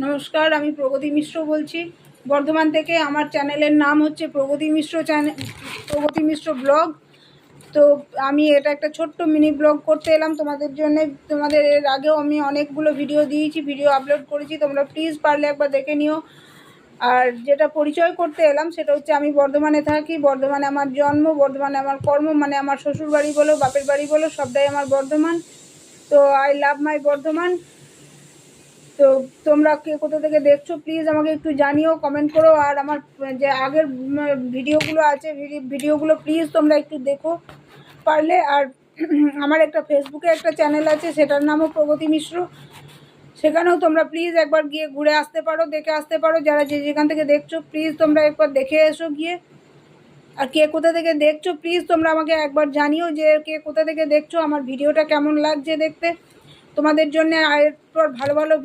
নমস্কার, আমি প্রগতি মিশ্র বলছি বর্ধমান থেকে। আমার চ্যানেলের নাম হচ্ছে প্রগতি মিশ্র প্রগতি মিশ্র ব্লগ। তো আমি এটা একটা ছোট্ট মিনি ব্লগ করতে এলাম তোমাদের জন্য। তোমাদের এর আগেও আমি অনেকগুলো ভিডিও দিয়েছি, ভিডিও আপলোড করেছি, তোমরা প্লিজ পারলে একবার দেখে নিও। আর যেটা পরিচয় করতে এলাম সেটা হচ্ছে আমি বর্ধমানে থাকি, বর্ধমানে আমার জন্ম, বর্ধমানে আমার কর্ম, মানে আমার শ্বশুর বাড়ি বলো বাপের বাড়ি বলো সবটাই আমার বর্ধমান। তো আই লাভ মাই বর্ধমান। তো তোমরা কে কোথা থেকে দেখছো প্লিজ আমাকে একটু জানিও, কমেন্ট করো। আর আমার যে আগের ভিডিওগুলো আছে ভিডিওগুলো প্লিজ তোমরা একটু দেখো পারলে। আর আমার একটা ফেসবুকে একটা চ্যানেল আছে, সেটার নামও প্রগতি মিশ্র। সেখানেও তোমরা প্লিজ একবার গিয়ে ঘুরে আসতে পারো, দেখে আসতে পারো। যারা যেখান থেকে দেখছো প্লিজ তোমরা একবার দেখে এসো গিয়ে। আর কে কোথা থেকে দেখছো প্লিজ তোমরা আমাকে একবার জানিও যে কে কোথা থেকে দেখছো, আমার ভিডিওটা কেমন লাগছে দেখতে। তোমাদের জন্য এরপর ভালো ভালো